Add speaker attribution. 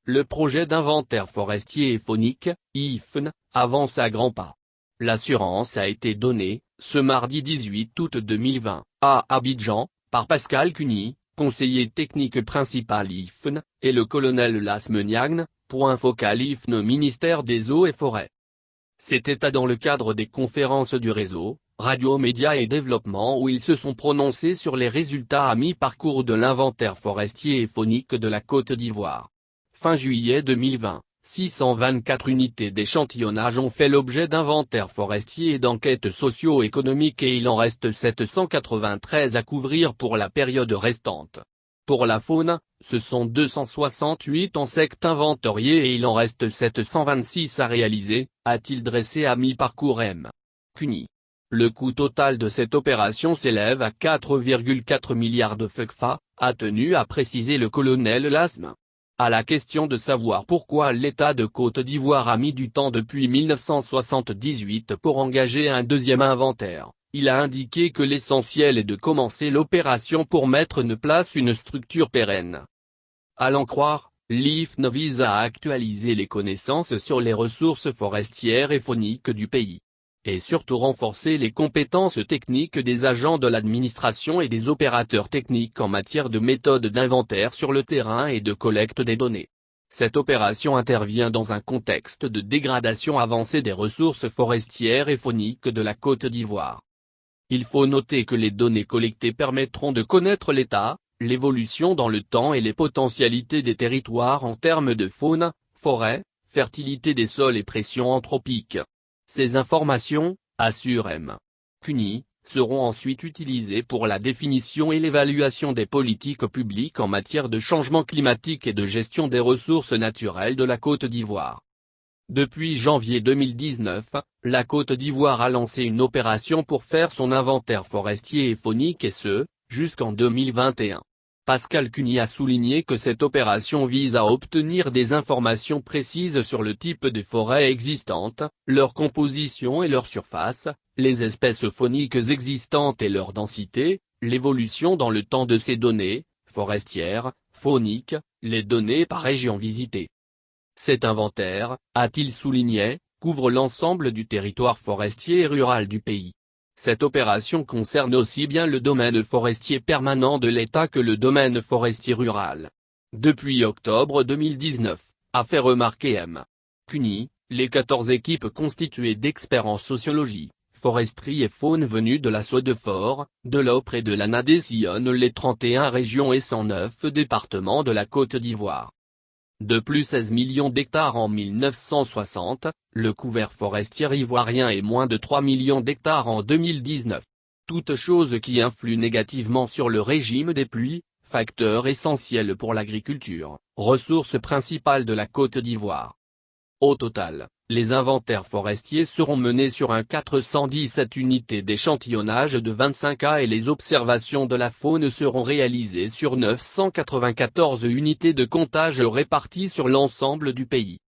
Speaker 1: le projet d'inventaire forestier et faunique, IFN, avance à grands pas. L'assurance a été donnée, ce mardi 18 août 2020, à Abidjan, par Pascal Cuny, conseiller technique principal IFN, et le colonel Lasme Niagne, point focal IFN au ministère des Eaux et Forêts. C'était dans le cadre des conférences du réseau, Radio Médias et Développement où ils se sont prononcés sur les résultats à mi-parcours de l'inventaire forestier et faunique de la Côte d'Ivoire. Fin juillet 2020, 624 unités d'échantillonnage ont fait l'objet d'inventaires forestiers et d'enquêtes socio-économiques et il en reste 793 à couvrir pour la période restante. Pour la faune, ce sont 268 insectes inventoriés et il en reste 726 à réaliser, a-t-il dressé à mi-parcours M. Cuny. Le coût total de cette opération s'élève à 4,4 milliards de CFA, a tenu à préciser le colonel Lasme. À la question de savoir pourquoi l'État de Côte d'Ivoire a mis du temps depuis 1978 pour engager un deuxième inventaire, il a indiqué que l'essentiel est de commencer l'opération pour mettre en place une structure pérenne. À l'en croire, l'IFN vise à actualiser les connaissances sur les ressources forestières et fauniques du pays. Et surtout renforcer les compétences techniques des agents de l'administration et des opérateurs techniques en matière de méthodes d'inventaire sur le terrain et de collecte des données. Cette opération intervient dans un contexte de dégradation avancée des ressources forestières et fauniques de la Côte d'Ivoire. Il faut noter que les données collectées permettront de connaître l'état, l'évolution dans le temps et les potentialités des territoires en termes de faune, forêt, fertilité des sols et pression anthropique. Ces informations, assure M. Cuny, seront ensuite utilisées pour la définition et l'évaluation des politiques publiques en matière de changement climatique et de gestion des ressources naturelles de la Côte d'Ivoire. Depuis janvier 2019, la Côte d'Ivoire a lancé une opération pour faire son inventaire forestier et faunique et ce, jusqu'en 2021. Pascal Cuny a souligné que cette opération vise à obtenir des informations précises sur le type de forêts existantes, leur composition et leur surface, les espèces fauniques existantes et leur densité, l'évolution dans le temps de ces données, forestières, fauniques, les données par région visitée. Cet inventaire, a-t-il souligné, couvre l'ensemble du territoire forestier et rural du pays. Cette opération concerne aussi bien le domaine forestier permanent de l'État que le domaine forestier rural. Depuis octobre 2019, a fait remarquer M. Cuny, les 14 équipes constituées d'experts en sociologie, foresterie et faune venus de la SODEFOR, de l'OPRE et de l'ANADE sillonnent les 31 régions et 109 départements de la Côte d'Ivoire. De plus 16 millions d'hectares en 1960, le couvert forestier ivoirien est moins de 3 millions d'hectares en 2019. Toutes choses qui influent négativement sur le régime des pluies, facteur essentiel pour l'agriculture, ressource principale de la Côte d'Ivoire. Au total, les inventaires forestiers seront menés sur un 417 unités d'échantillonnage de 25 cas et les observations de la faune seront réalisées sur 994 unités de comptage réparties sur l'ensemble du pays.